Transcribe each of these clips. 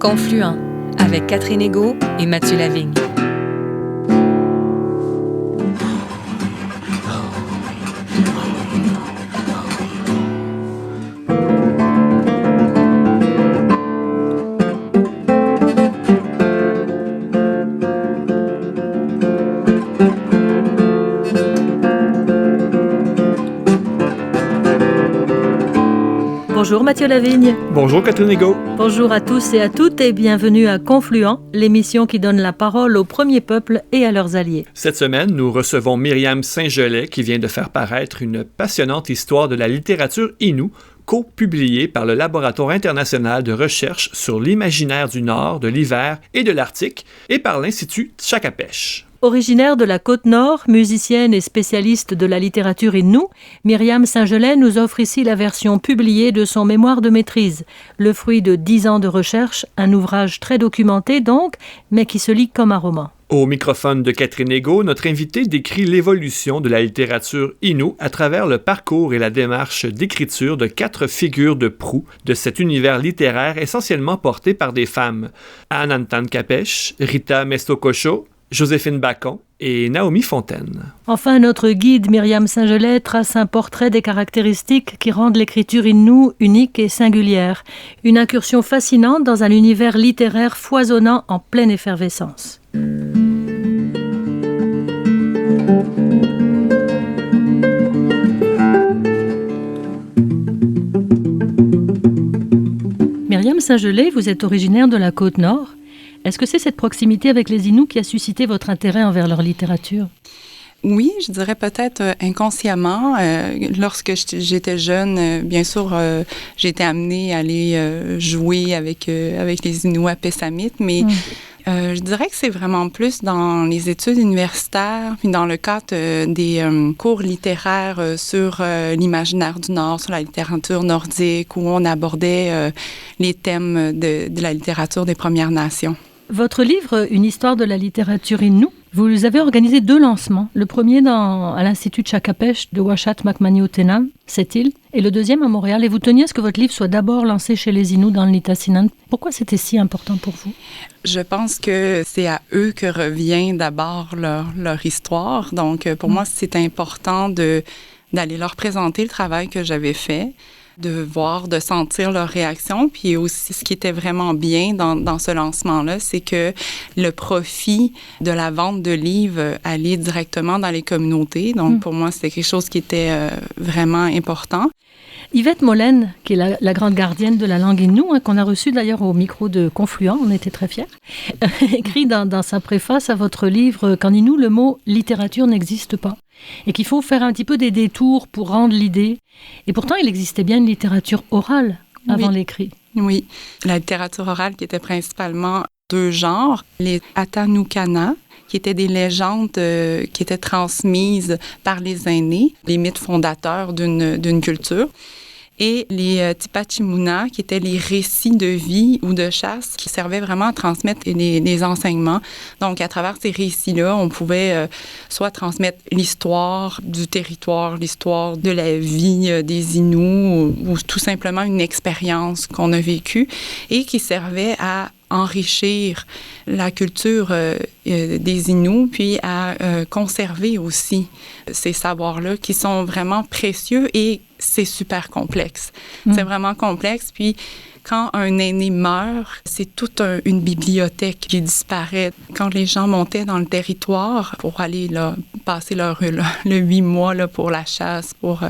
Confluent avec Catherine Egault et Mathieu Lavigne. Bonjour Mathieu Lavigne. Bonjour Catherine Egault. Bonjour à tous et à toutes et bienvenue à Confluent, l'émission qui donne la parole aux premiers peuples et à leurs alliés. Cette semaine, nous recevons Myriam Saint-Gelais qui vient de faire paraître une passionnante histoire de la littérature Innu, co-publiée par le Laboratoire international de recherche sur l'imaginaire du Nord, de l'hiver et de l'Arctique et par l'Institut Tshakapèche. Originaire de la Côte-Nord, musicienne et spécialiste de la littérature Innu, Myriam Saint-Gelais nous offre ici la version publiée de son mémoire de maîtrise, le fruit de 10 ans de recherche, un ouvrage très documenté donc, mais qui se lit comme un roman. Au microphone de Catherine Egault, notre invité décrit l'évolution de la littérature Innu à travers le parcours et la démarche d'écriture de 4 figures de proue de cet univers littéraire essentiellement porté par des femmes. Anantan Kapèche, Rita Mestokosho, Joséphine Bacon et Naomi Fontaine. Enfin, notre guide Myriam Saint-Gelais trace un portrait des caractéristiques qui rendent l'écriture Innu unique et singulière. Une incursion fascinante dans un univers littéraire foisonnant en pleine effervescence. Myriam Saint-Gelais, vous êtes originaire de la Côte-Nord. Est-ce que c'est cette proximité avec les Inuits qui a suscité votre intérêt envers leur littérature? Oui, je dirais peut-être inconsciemment. Lorsque j'étais jeune, bien sûr, j'ai été amenée à aller jouer avec les Inuits à Pessamit, mais je dirais que c'est vraiment plus dans les études universitaires, puis dans le cadre des cours littéraires sur l'imaginaire du Nord, sur la littérature nordique, où on abordait les thèmes de la littérature des Premières Nations. Votre livre, Une histoire de la littérature Innu, vous avez organisé 2 lancements. Le premier à l'Institut Tshakapèche de Uashat Makmaniutenam, cette île, et le deuxième à Montréal. Et vous teniez à ce que votre livre soit d'abord lancé chez les Inuits dans le Nitassinan. Pourquoi c'était si important pour vous? Je pense que c'est à eux que revient d'abord leur histoire. Donc, pour moi, c'est important d'aller leur présenter le travail que j'avais fait, de voir, de sentir leur réaction. Puis aussi, ce qui était vraiment bien dans ce lancement-là, c'est que le profit de la vente de livres allait directement dans les communautés. Donc, pour moi, c'était quelque chose qui était vraiment important. Yvette Molène, qui est la grande gardienne de la langue Innu, qu'on a reçue d'ailleurs au micro de Confluent, on était très fiers, écrit dans sa préface à votre livre qu'en Innu, le mot « littérature » n'existe pas et qu'il faut faire un petit peu des détours pour rendre l'idée. Et pourtant, il existait bien une littérature orale avant l'écrit. Oui, la littérature orale qui était principalement 2 genres, les Atanukana, qui étaient des légendes qui étaient transmises par les aînés, les mythes fondateurs d'une culture, et les Tipachimuna, qui étaient les récits de vie ou de chasse qui servaient vraiment à transmettre les enseignements. Donc, à travers ces récits-là, on pouvait soit transmettre l'histoire du territoire, l'histoire de la vie des Inuits, ou tout simplement une expérience qu'on a vécue et qui servait à enrichir la culture des Inuits, puis à conserver aussi ces savoirs-là qui sont vraiment précieux et c'est super complexe. C'est vraiment complexe. Puis, quand un aîné meurt, c'est toute une bibliothèque qui disparaît. Quand les gens montaient dans le territoire pour aller passer le 8 mois pour la chasse, pour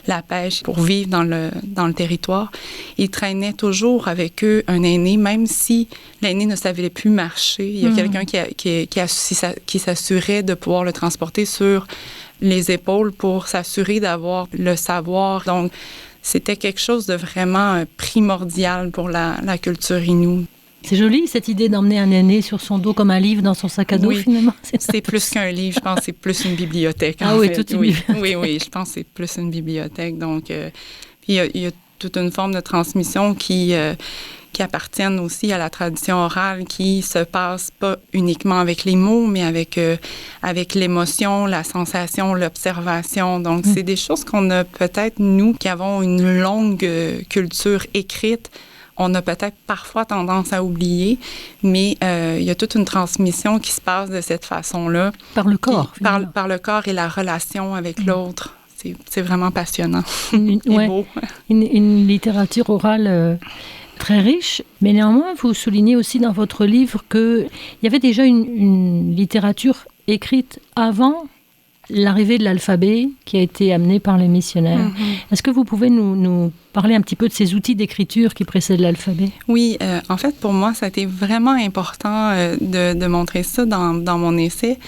la pêche, pour vivre dans le territoire, ils traînaient toujours avec eux un aîné, même si l'aîné ne savait plus marcher. Il y a quelqu'un qui s'assurait de pouvoir le transporter sur les épaules pour s'assurer d'avoir le savoir. Donc, c'était quelque chose de vraiment primordial pour la culture Innu. C'est joli, cette idée d'emmener un aîné sur son dos comme un livre dans son sac à dos, finalement. C'est plus qu'un livre, je pense que c'est plus une bibliothèque. Oui, toute une bibliothèque. Oui, je pense que c'est plus une bibliothèque. Donc, puis il y a toute une forme de transmission qui appartiennent aussi à la tradition orale, qui se passe pas uniquement avec les mots, mais avec l'émotion, la sensation, l'observation. Donc, c'est des choses qu'on a peut-être, nous, qui avons une longue culture écrite, on a peut-être parfois tendance à oublier, mais il y a toute une transmission qui se passe de cette façon-là. Par le corps. Par le corps et la relation avec l'autre. C'est vraiment passionnant et beau. Une littérature orale très riche, mais néanmoins, vous soulignez aussi dans votre livre qu'il y avait déjà une littérature écrite avant l'arrivée de l'alphabet qui a été amenée par les missionnaires. Mm-hmm. Est-ce que vous pouvez nous parler un petit peu de ces outils d'écriture qui précèdent l'alphabet? Oui, en fait, pour moi, ça a été vraiment important de montrer ça dans mon essai.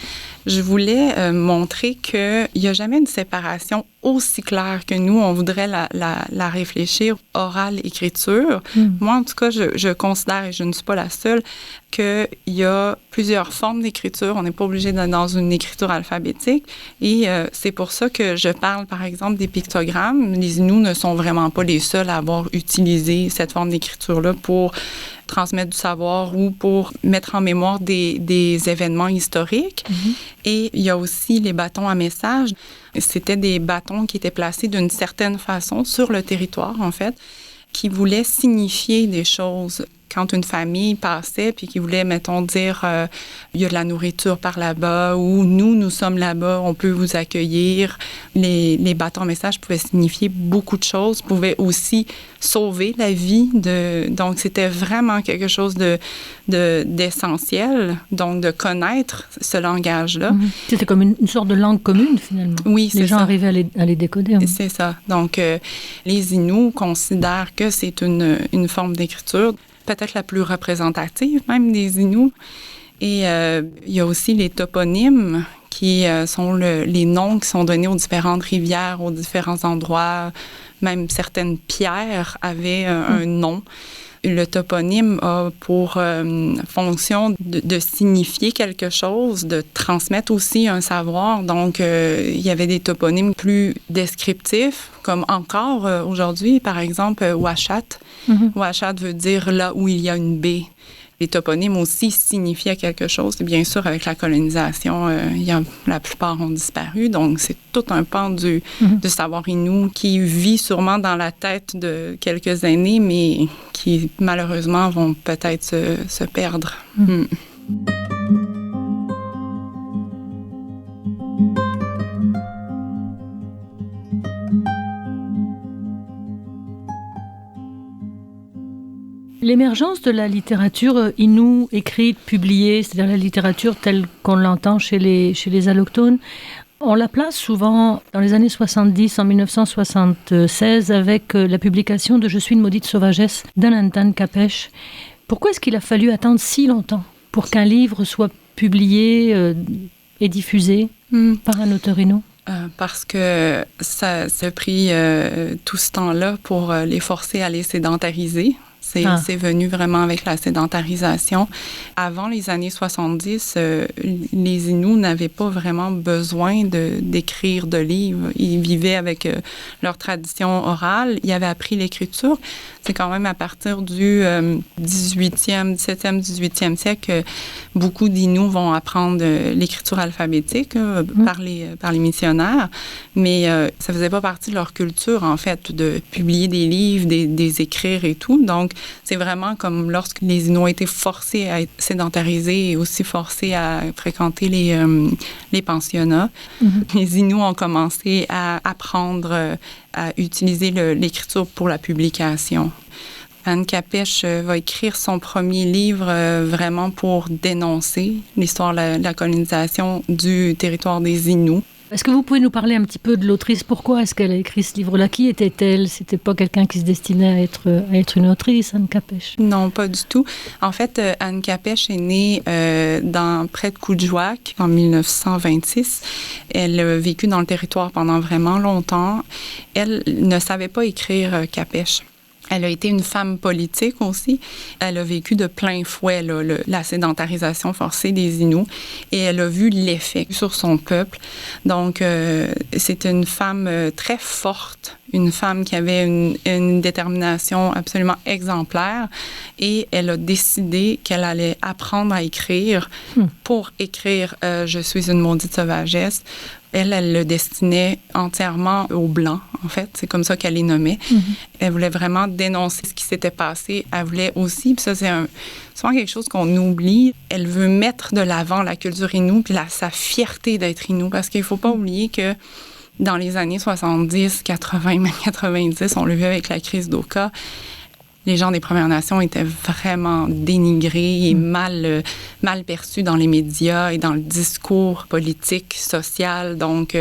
Je voulais montrer qu'il n'y a jamais une séparation aussi claire que nous, on voudrait la réfléchir, orale-écriture. Moi, en tout cas, je considère, et je ne suis pas la seule, qu'il y a plusieurs formes d'écriture. On n'est pas obligé d'être dans une écriture alphabétique. Et c'est pour ça que je parle, par exemple, des pictogrammes. Les Inuits ne sont vraiment pas les seuls à avoir utilisé cette forme d'écriture-là pour transmettre du savoir ou pour mettre en mémoire des événements historiques. Mm-hmm. Et il y a aussi les bâtons à message. C'était des bâtons qui étaient placés d'une certaine façon sur le territoire, en fait, qui voulaient signifier des choses. Quand une famille passait puis qui voulait, mettons, dire il y a de la nourriture par là-bas ou nous sommes là-bas, on peut vous accueillir. Les bâtons messages pouvaient signifier beaucoup de choses, pouvaient aussi sauver la vie. Donc, c'était vraiment quelque chose d'essentiel, donc de connaître ce langage-là. Mm-hmm. C'était comme une sorte de langue commune, finalement. Oui, c'est ça. Les gens arrivaient à les décoder. Hein. C'est ça. Donc, les Inuits considèrent que c'est une forme d'écriture, peut-être la plus représentative même des Inuits. Et il y a aussi les toponymes qui sont les noms qui sont donnés aux différentes rivières, aux différents endroits. Même certaines pierres avaient un nom. Le toponyme a pour fonction de signifier quelque chose, de transmettre aussi un savoir. Donc, il y avait des toponymes plus descriptifs, comme encore aujourd'hui, par exemple, Ouachat. Mm-hmm. Ouachat veut dire là où il y a une baie. Les toponymes aussi signifiaient quelque chose. Et bien sûr, avec la colonisation, la plupart ont disparu. Donc, c'est tout un pan du savoir inou qui vit sûrement dans la tête de quelques années, mais qui, malheureusement, vont peut-être se perdre. Mm. L'émergence de la littérature inoue écrite, publiée, c'est-à-dire la littérature telle qu'on l'entend chez les allochtones, on la place souvent dans les années 70, en 1976, avec la publication de « Je suis une maudite sauvagesse » d'Anantan Capesh. Pourquoi est-ce qu'il a fallu attendre si longtemps pour qu'un livre soit publié et diffusé par un auteur inou? Parce que ça a pris tout ce temps-là pour les forcer à les sédentariser. C'est venu vraiment avec la sédentarisation. Avant les années 70, les Inuits n'avaient pas vraiment besoin d'écrire de livres. Ils vivaient avec leur tradition orale. Ils avaient appris l'écriture. C'est quand même à partir du 17e, 18e siècle que beaucoup d'Inuits vont apprendre l'écriture alphabétique par les missionnaires. Mais ça faisait pas partie de leur culture, en fait, de publier des livres, des écrire et tout. Donc, c'est vraiment comme lorsque les Inuits ont été forcés à être sédentarisés et aussi forcés à fréquenter les pensionnats. Mm-hmm. Les Inuits ont commencé à apprendre à utiliser l'écriture pour la publication. Anne Capesh va écrire son premier livre vraiment pour dénoncer l'histoire de la colonisation du territoire des Inuits. Est-ce que vous pouvez nous parler un petit peu de l'autrice? Pourquoi est-ce qu'elle a écrit ce livre-là? Qui était-elle? C'était pas quelqu'un qui se destinait à être une autrice, Anne Capesh? Non, pas du tout. En fait, Anne Capesh est née près de Coudjouac en 1926. Elle a vécu dans le territoire pendant vraiment longtemps. Elle ne savait pas écrire Capesh. Elle a été une femme politique aussi. Elle a vécu de plein fouet la sédentarisation forcée des Inuits et elle a vu l'effet sur son peuple. Donc, c'est une femme très forte, une femme qui avait une détermination absolument exemplaire et elle a décidé qu'elle allait apprendre à écrire pour écrire « Je suis une maudite sauvagesse ». Elle le destinait entièrement aux Blancs, en fait. C'est comme ça qu'elle les nommait. Elle voulait vraiment dénoncer ce qui s'était passé. Elle voulait aussi, puis ça, c'est souvent quelque chose qu'on oublie, elle veut mettre de l'avant la culture Innu puis sa fierté d'être Innu, parce qu'il ne faut pas oublier que dans les années 70, 80, même 90, on l'a vu avec la crise d'Oka, les gens des Premières Nations étaient vraiment dénigrés et mal perçus dans les médias et dans le discours politique, social. Donc,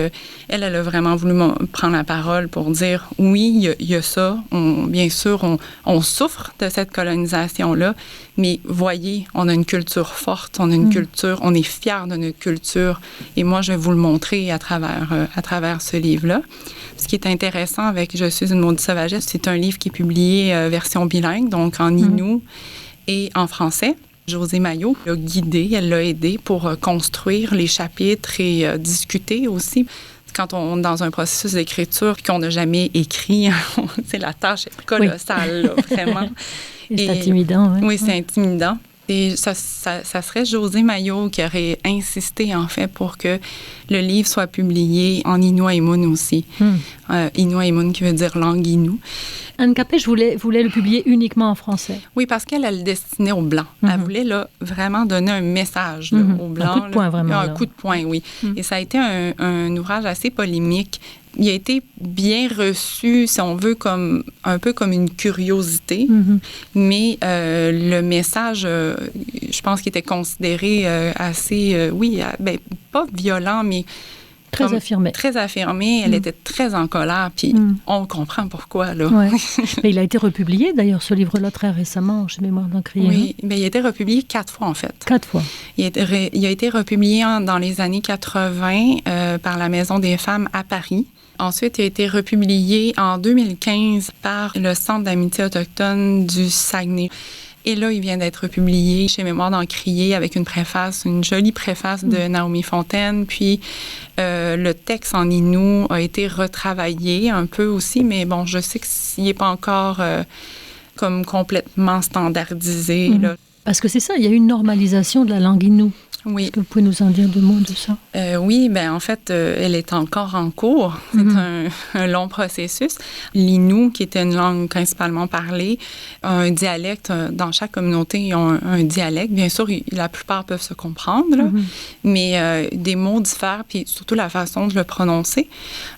elle a vraiment voulu prendre la parole pour dire, oui, il y a ça. Bien sûr, on souffre de cette colonisation-là, mais voyez, on a une culture forte, on a une culture, on est fiers de notre culture. Et moi, je vais vous le montrer à travers ce livre-là. Ce qui est intéressant avec « Je suis une maudite sauvagesse », c'est un livre qui est publié version bilingue, donc en Innu et en français. Josée Maillot l'a guidée, elle l'a aidée pour construire les chapitres et discuter aussi. Quand on est dans un processus d'écriture qu'on n'a jamais écrit, c'est la tâche est colossale, là, vraiment. C'est intimidant. Oui, c'est intimidant. Et ça serait Josée Maillot qui aurait insisté, en fait, pour que le livre soit publié en Innu-Aimun aussi. Innu-Aimun qui veut dire langue Innu. Anne Capech voulait le publier uniquement en français. Oui, parce qu'elle le destinait aux Blancs. Elle voulait là, vraiment donner un message là, aux Blancs. Un coup de poing, vraiment. Un coup de poing, oui. Et ça a été un ouvrage assez polémique. Il a été bien reçu, si on veut, un peu comme une curiosité. Mais le message, je pense qu'il était considéré assez, pas violent, mais très affirmé. Très affirmé. Elle était très en colère, puis on comprend pourquoi, là. Ouais. Mais il a été republié, d'ailleurs, ce livre-là, très récemment, chez Mémoire d'Encrier. Oui, mais il a été republié 4 fois, en fait. 4 fois. Il a été republié dans les années 80 par la Maison des femmes à Paris. Ensuite, il a été republié en 2015 par le Centre d'amitié autochtone du Saguenay. Et là, il vient d'être publié chez Mémoire d'Encrier avec une préface, une jolie préface de Naomi Fontaine. Puis, le texte en Innu a été retravaillé un peu aussi, mais bon, je sais qu'il n'est pas encore comme complètement standardisé. Là. Parce que c'est ça, il y a eu une normalisation de la langue Innu. Oui. Est-ce que vous pouvez nous en dire 2 mots de ça? Oui, bien en fait, elle est encore en cours. C'est un long processus. L'Innu, qui était une langue principalement parlée, a un dialecte. Dans chaque communauté, ils ont un dialecte. Bien sûr, la plupart peuvent se comprendre, là, mais des mots diffèrent, puis surtout la façon de le prononcer.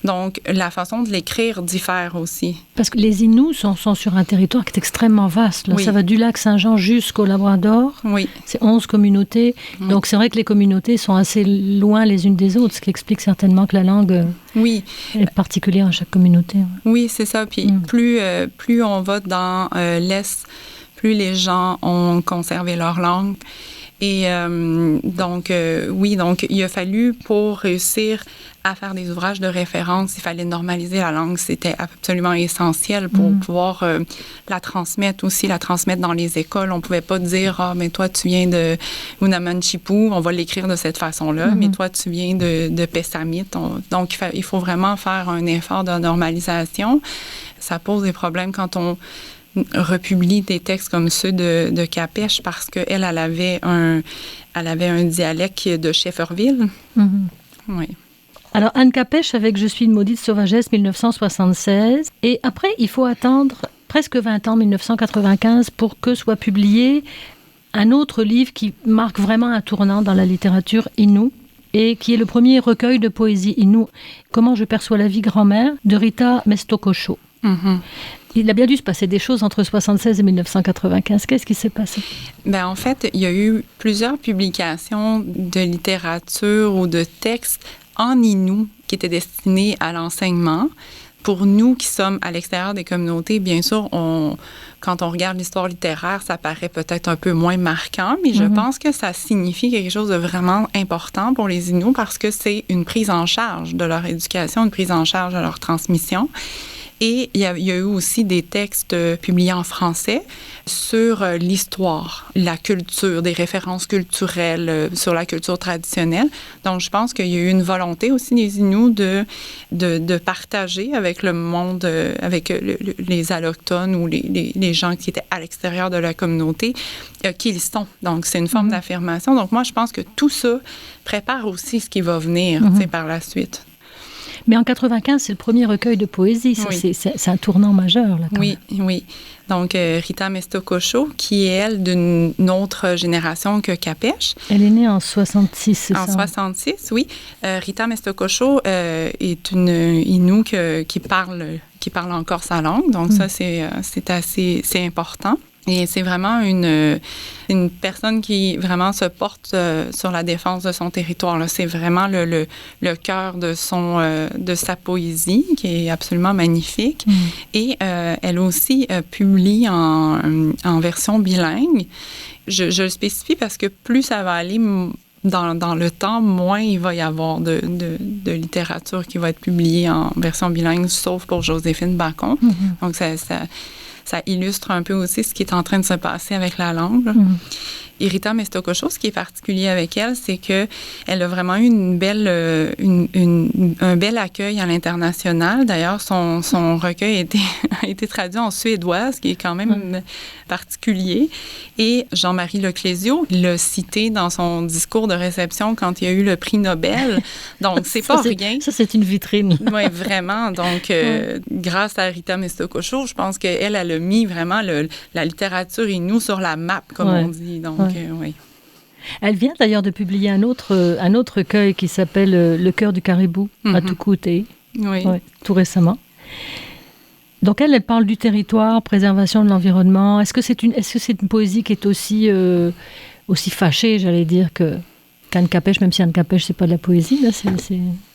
Donc, la façon de l'écrire diffère aussi. Parce que les Innus sont sur un territoire qui est extrêmement vaste. Là. Oui. Ça va du lac Saint-Jean jusqu'au Labrador. Oui. C'est 11 communautés. Donc, c'est vrai que les communautés sont assez loin les unes des autres, ce qui explique certainement que la langue est particulière à chaque communauté. Oui, c'est ça. Puis plus on va dans l'Est, plus les gens ont conservé leur langue. Et donc, il a fallu, pour réussir à faire des ouvrages de référence, il fallait normaliser la langue. C'était absolument essentiel pour pouvoir la transmettre dans les écoles. On ne pouvait pas dire « Ah, mais toi, tu viens de Unamanchipou, on va l'écrire de cette façon-là, mais toi, tu viens de Pessamit. » Donc, il faut vraiment faire un effort de normalisation. Ça pose des problèmes quand on republie des textes comme ceux de Capech parce qu'elle avait un dialecte de Shefferville. Oui. Alors, Anne Capech avec « Je suis une maudite sauvagesse » 1976. Et après, il faut attendre presque 20 ans, 1995, pour que soit publié un autre livre qui marque vraiment un tournant dans la littérature Innu et qui est le premier recueil de poésie Innu, « Comment je perçois la vie, grand-mère » de Rita Mestokosho. Il a bien dû se passer des choses entre 1976 et 1995. Qu'est-ce qui s'est passé? Bien, en fait, il y a eu plusieurs publications de littérature ou de textes en Innu qui étaient destinés à l'enseignement. Pour nous qui sommes à l'extérieur des communautés, bien sûr, quand on regarde l'histoire littéraire, ça paraît peut-être un peu moins marquant, mais je pense que ça signifie quelque chose de vraiment important pour les Innus parce que c'est une prise en charge de leur éducation, une prise en charge de leur transmission. Et il y a eu aussi des textes publiés en français sur l'histoire, la culture, des références culturelles sur la culture traditionnelle. Donc, je pense qu'il y a eu une volonté aussi des Innus de partager avec le monde, avec les allochtones ou les gens qui étaient à l'extérieur de la communauté, qui ils sont. Donc, c'est une forme d'affirmation. Donc, moi, je pense que tout ça prépare aussi ce qui va venir par la suite. Mais en 95, c'est le premier recueil de poésie. Ça, Oui. c'est un tournant majeur, là, quand Oui, même. oui. Donc, Rita Mestocosho, qui est, elle, d'une autre génération que Capèche. Elle est née en 66, c'est En ça? 66, oui. Rita Mestocosho est une Innu qui parle encore sa langue. Donc, ça, c'est important. Et c'est vraiment une personne qui vraiment se porte sur la défense de son territoire, là. C'est vraiment le cœur de sa poésie, qui est absolument magnifique. Et elle aussi publie en version bilingue. Je le spécifie parce que plus ça va aller dans le temps, moins il va y avoir de littérature qui va être publiée en version bilingue, sauf pour Joséphine Bacon. Donc, ça illustre un peu aussi ce qui est en train de se passer avec la langue. Et Rita Mestocosho, ce qui est particulier avec elle, c'est que elle a vraiment eu un bel accueil à l'international. D'ailleurs, son recueil a été traduit en suédois, ce qui est quand même particulier. Et Jean-Marie Leclésio l'a cité dans son discours de réception quand il a eu le prix Nobel. Donc, c'est pas rien. Ça, c'est une vitrine. Oui, vraiment. Donc, grâce à Rita Mestocosho, je pense qu'elle a mis vraiment la littérature Innu sur la map, comme on dit. Donc, oui. Elle vient d'ailleurs de publier un autre recueil qui s'appelle Le cœur du caribou, à Tukuti, tout récemment. Donc elle parle du territoire, préservation de l'environnement. Est-ce que c'est une poésie qui est aussi fâchée, j'allais dire, qu'Anne Capèche, même si Anne Capèche, c'est pas de la poésie, là, c'est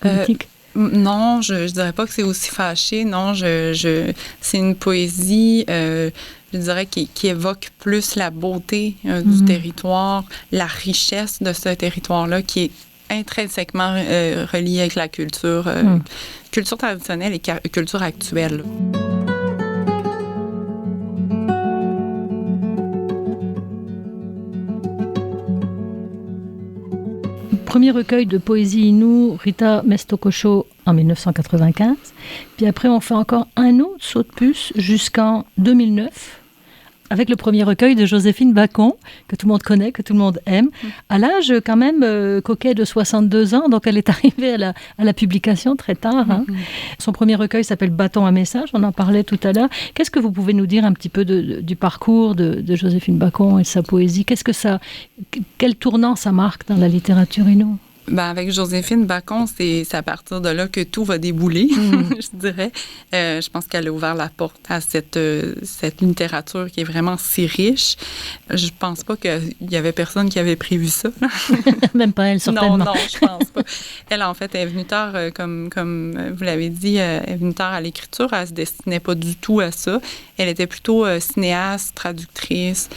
politique? Non, je dirais pas que c'est aussi fâché. Non, c'est une poésie, je dirais, qui évoque plus la beauté du territoire, la richesse de ce territoire-là, qui est intrinsèquement reliée avec la culture traditionnelle et culture actuelle. Premier recueil de poésie Innu, Rita Mestocosho, en 1995. Puis après, on fait encore un autre saut de puce jusqu'en 2009, avec le premier recueil de Joséphine Bacon, que tout le monde connaît, que tout le monde aime, à l'âge quand même coquet de 62 ans, donc elle est arrivée à la publication très tard. Hein. Son premier recueil s'appelle Bâton à message, on en parlait tout à l'heure. Qu'est-ce que vous pouvez nous dire un petit peu du parcours de Joséphine Bacon et de sa poésie? Quel tournant ça marque dans la littérature Innu? Ben, avec Joséphine Bacon, c'est à partir de là que tout va débouler, je dirais. Je pense qu'elle a ouvert la porte à cette littérature qui est vraiment si riche. Je pense pas qu'il y avait personne qui avait prévu ça. Même pas elle, certainement. Non, je pense pas. Elle, en fait, est venue tard, comme vous l'avez dit, est venue tard à l'écriture. Elle se destinait pas du tout à ça. Elle était plutôt cinéaste, traductrice.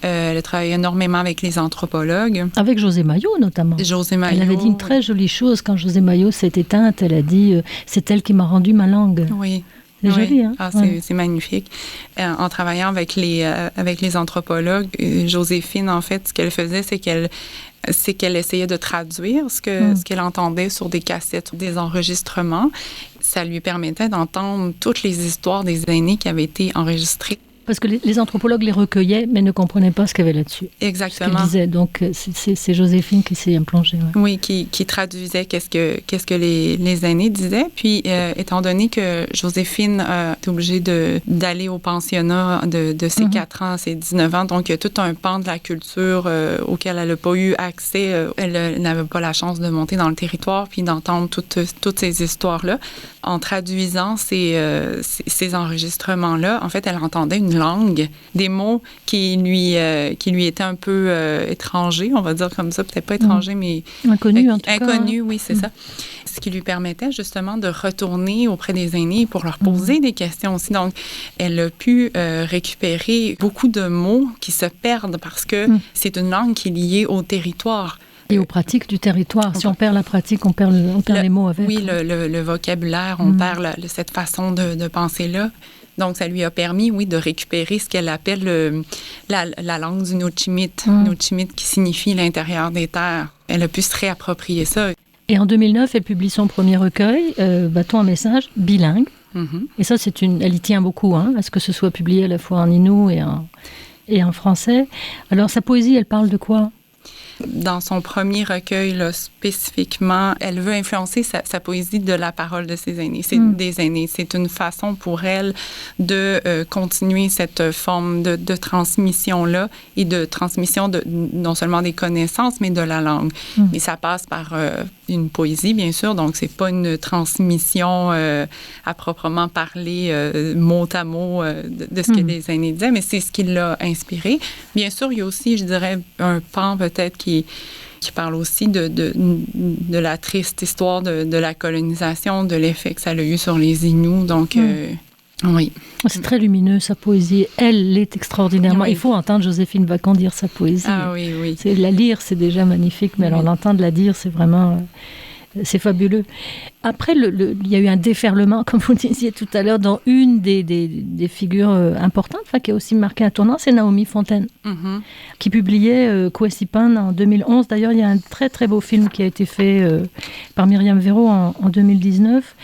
Elle a travaillé énormément avec les anthropologues. Avec José Maillot, notamment. José Maillot. Elle avait dit une très jolie chose quand José Maillot s'est éteinte. Elle a dit c'est elle qui m'a rendu ma langue. Oui. C'est joli, hein? C'est magnifique. En travaillant avec les anthropologues, Joséphine, en fait, ce qu'elle faisait, c'est qu'elle essayait de traduire ce qu'elle entendait sur des cassettes, des enregistrements. Ça lui permettait d'entendre toutes les histoires des aînés qui avaient été enregistrées. Parce que les anthropologues les recueillaient, mais ne comprenaient pas ce qu'il y avait là-dessus. Exactement. Ce qu'ils disaient. Donc, c'est Joséphine qui s'est implongée. Ouais. Oui, qui traduisait qu'est-ce que les aînés disaient. Puis, étant donné que Joséphine est obligée d'aller au pensionnat de ses 4 ans à ses 19 ans, donc il y a tout un pan de la culture auquel elle n'a pas eu accès. Elle n'avait pas la chance de monter dans le territoire puis d'entendre toutes ces histoires-là. En traduisant ces enregistrements-là, en fait, elle entendait une langue, des mots qui lui étaient un peu étrangers, on va dire comme ça, peut-être pas étrangers, mais... Inconnus, en tout cas. Inconnus, oui, c'est ça. Ce qui lui permettait justement de retourner auprès des aînés pour leur poser des questions aussi. Donc, elle a pu récupérer beaucoup de mots qui se perdent parce que c'est une langue qui est liée au territoire. Et aux pratiques du territoire. Si on perd la pratique, on perd les mots avec. Oui, le vocabulaire, on perd cette façon de penser-là. Donc, ça lui a permis, oui, de récupérer ce qu'elle appelle la langue du Nochimite. Nochimite qui signifie l'intérieur des terres. Elle a pu se réapproprier ça. Et en 2009, elle publie son premier recueil, Bâton à message, bilingue. Et ça, elle y tient beaucoup, hein, à ce que ce soit publié à la fois en Innu et en français. Alors, sa poésie, elle parle de quoi? Dans son premier recueil, là, spécifiquement, elle veut influencer sa poésie de la parole de ses aînés. C'est des aînés. C'est une façon pour elle de continuer cette forme de transmission-là et de transmission non seulement des connaissances, mais de la langue. Et ça passe par une poésie, bien sûr, donc c'est pas une transmission à proprement parler mot à mot de ce que les aînés disaient, mais c'est ce qui l'a inspiré. Bien sûr, il y a aussi, je dirais, un pan peut-être qui parle aussi de la triste histoire de la colonisation, de l'effet que ça a eu sur les Inuits, donc... oui. C'est très lumineux, sa poésie. Elle est extraordinairement... Oui. Il faut entendre Joséphine Bacon dire sa poésie. Ah oui, oui. La lire, c'est déjà magnifique, mais alors l'entendre la dire, c'est vraiment... c'est fabuleux. Après, il y a eu un déferlement, comme vous disiez tout à l'heure, dans une des figures importantes, qui a aussi marqué un tournant, c'est Naomi Fontaine, qui publiait Kwesipan en 2011. D'ailleurs, il y a un très très beau film qui a été fait par Myriam Véro en 2019.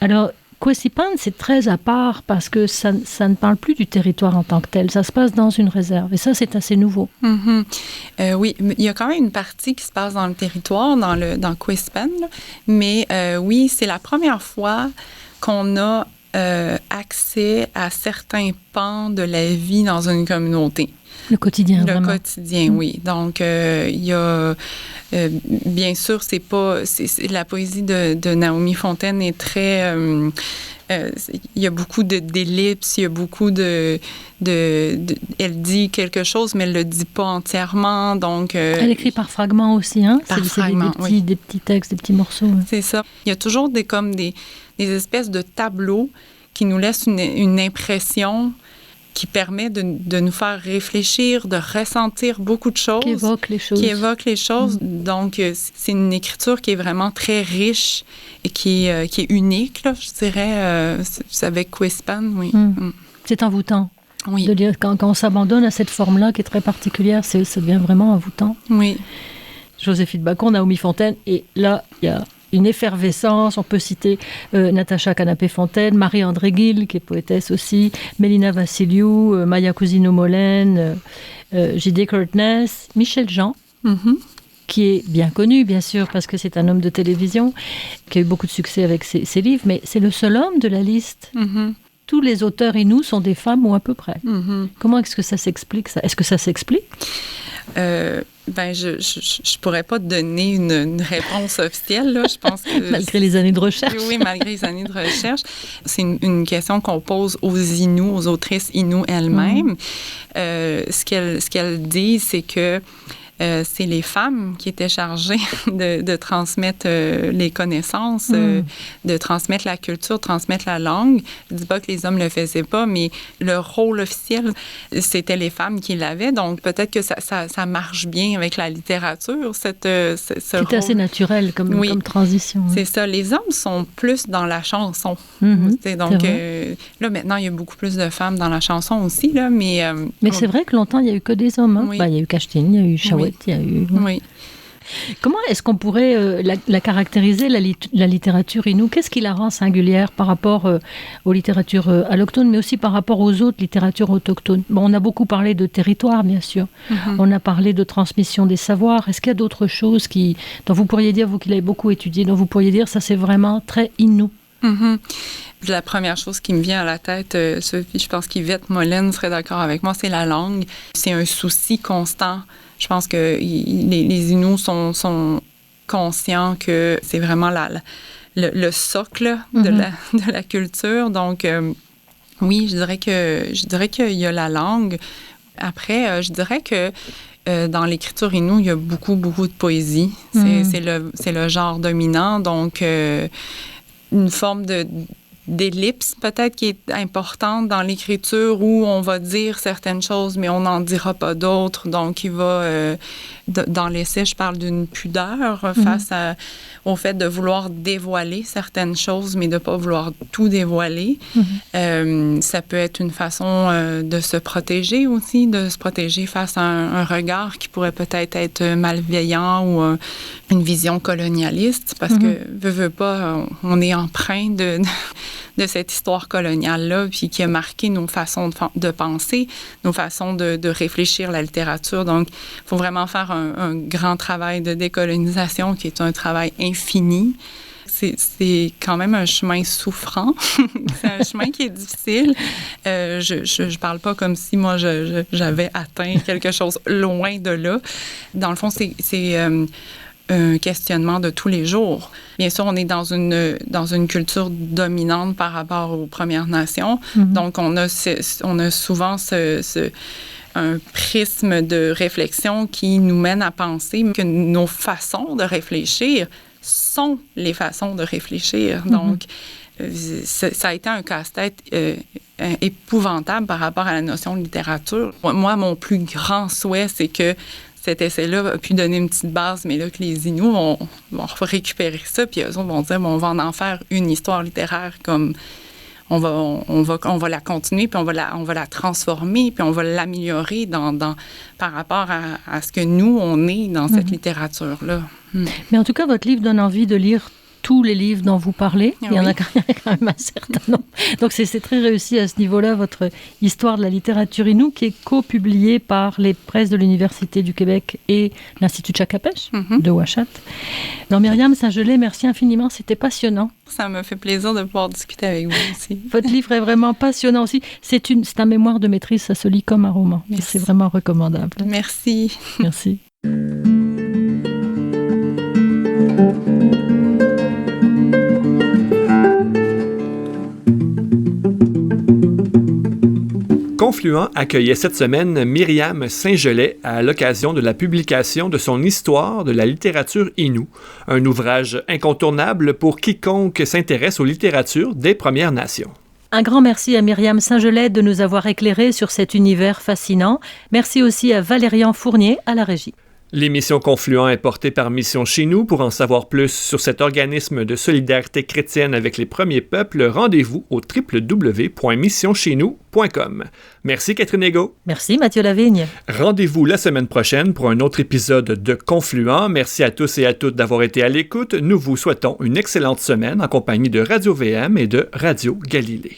Alors, Kwesipan, c'est très à part parce que ça ne parle plus du territoire en tant que tel. Ça se passe dans une réserve. Et ça, c'est assez nouveau. Oui, il y a quand même une partie qui se passe dans le territoire, dans Kwesipan. Mais oui, c'est la première fois qu'on a accès à certains pans de la vie dans une communauté. Le quotidien, Le vraiment. quotidien, oui. Donc, il y a... bien sûr, la poésie de Naomi Fontaine est très... il y a beaucoup d'ellipses, il y a beaucoup elle dit quelque chose, mais elle ne le dit pas entièrement, donc... elle écrit par fragments aussi, hein? Par fragments, oui. Des petits textes, des petits morceaux. Ouais. C'est ça. Il y a toujours des espèces de tableaux qui nous laissent une impression qui permet de nous faire réfléchir, de ressentir beaucoup de choses. Qui évoque les choses. Donc, c'est une écriture qui est vraiment très riche et qui est unique, là, je dirais, avec Kwesipan, oui. C'est envoûtant. Oui. De dire, quand on s'abandonne à cette forme-là, qui est très particulière, ça devient vraiment envoûtant. Oui. Joséphine Bacon, Naomi Fontaine, et là, il y a une effervescence. On peut citer Natacha Canapé-Fontaine, Marie-André Gill, qui est poétesse aussi, Mélina Vassiliou, Maya Cousino-Molène, J.D. Curtness, Michel Jean, qui est bien connu, bien sûr, parce que c'est un homme de télévision, qui a eu beaucoup de succès avec ses livres, mais c'est le seul homme de la liste. Tous les auteurs inuits sont des femmes ou à peu près. Comment est-ce que ça s'explique, ça? Est-ce que ça s'explique? Je pourrais pas te donner une réponse officielle, là. Je pense que... Malgré les années de recherche. Oui, malgré les années de recherche. C'est une question qu'on pose aux Inuits, aux autrices Inuits elles-mêmes. Ce qu'elles disent, c'est que c'est les femmes qui étaient chargées de transmettre les connaissances, de transmettre la culture, de transmettre la langue. Je ne dis pas que les hommes ne le faisaient pas, mais le rôle officiel, c'était les femmes qui l'avaient. Donc, peut-être que ça marche bien avec la littérature, ce rôle. C'est assez naturel comme transition. C'est ça. Les hommes sont plus dans la chanson. Donc, là, maintenant, il y a beaucoup plus de femmes dans la chanson aussi, là, mais c'est vrai que longtemps, il n'y a eu que des hommes. Hein? Oui. Il y a eu Kashtine, il y a eu Chawet. Il y a eu... Oui. Comment est-ce qu'on pourrait la caractériser, la littérature inoue? Qu'est-ce qui la rend singulière par rapport aux littératures allochtones, mais aussi par rapport aux autres littératures autochtones? Bon, on a beaucoup parlé de territoire, bien sûr. On a parlé de transmission des savoirs. Est-ce qu'il y a d'autres choses dont vous pourriez dire, vous qui l'avez beaucoup étudié, dont vous pourriez dire ça c'est vraiment très inou? La première chose qui me vient à la tête, Sophie, je pense qu'Yvette Molène serait d'accord avec moi, c'est la langue. C'est un souci constant. Je pense que les Inuits sont conscients que c'est vraiment le socle de la culture. Donc, oui, je dirais qu'il y a la langue. Après, je dirais que dans l'écriture Innu, il y a beaucoup, beaucoup de poésie. C'est le genre dominant. Donc, une forme d'ellipse peut-être qui est importante dans l'écriture où on va dire certaines choses, mais on n'en dira pas d'autres. Donc, il va... dans l'essai, je parle d'une pudeur face au fait de vouloir dévoiler certaines choses, mais de ne pas vouloir tout dévoiler. Ça peut être une façon de se protéger aussi, de se protéger face à un regard qui pourrait peut-être être malveillant ou une vision colonialiste, parce que, veut pas, on est empreint de cette histoire coloniale-là, puis qui a marqué nos façons de penser, nos façons de réfléchir la littérature. Donc, il faut vraiment faire un grand travail de décolonisation qui est un travail infini. C'est quand même un chemin souffrant. C'est un chemin qui est difficile. Je parle pas comme si moi, j'avais atteint quelque chose loin de là. Dans le fond, c'est un questionnement de tous les jours. Bien sûr, on est dans une culture dominante par rapport aux Premières Nations. Mm-hmm. Donc, on a souvent un prisme de réflexion qui nous mène à penser que nos façons de réfléchir sont les façons de réfléchir. Mm-hmm. Donc, ça a été un casse-tête épouvantable par rapport à la notion de littérature. Moi, mon plus grand souhait, c'est que cet essai-là a pu donner une petite base, mais là, que les Inuits vont récupérer ça, puis eux autres vont dire, on va en faire une histoire littéraire comme... On va la continuer, puis on va la transformer, puis on va l'améliorer par rapport à ce que nous, on est dans cette littérature-là. Mais en tout cas, votre livre donne envie de lire tous les livres dont vous parlez. Il y en a quand même un certain nombre. Donc, c'est très réussi à ce niveau-là, votre histoire de la littérature Innu, qui est co-publiée par les presses de l'Université du Québec et l'Institut Tshakapesh de Ouachat. Alors, Myriam Saint-Gelais, merci infiniment. C'était passionnant. Ça me fait plaisir de pouvoir discuter avec vous aussi. Votre livre est vraiment passionnant aussi. C'est un mémoire de maîtrise, ça se lit comme un roman. C'est vraiment recommandable. Merci. Merci. Confluent accueillait cette semaine Myriam Saint-Gelais à l'occasion de la publication de son Histoire de la littérature Innu, un ouvrage incontournable pour quiconque s'intéresse aux littératures des Premières Nations. Un grand merci à Myriam Saint-Gelais de nous avoir éclairés sur cet univers fascinant. Merci aussi à Valérian Fournier à la régie. L'émission Confluent est portée par Mission Chez Nous. Pour en savoir plus sur cet organisme de solidarité chrétienne avec les premiers peuples, rendez-vous au www.missioncheznous.com. Merci Catherine Ego. Merci Mathieu Lavigne. Rendez-vous la semaine prochaine pour un autre épisode de Confluent. Merci à tous et à toutes d'avoir été à l'écoute. Nous vous souhaitons une excellente semaine en compagnie de Radio VM et de Radio Galilée.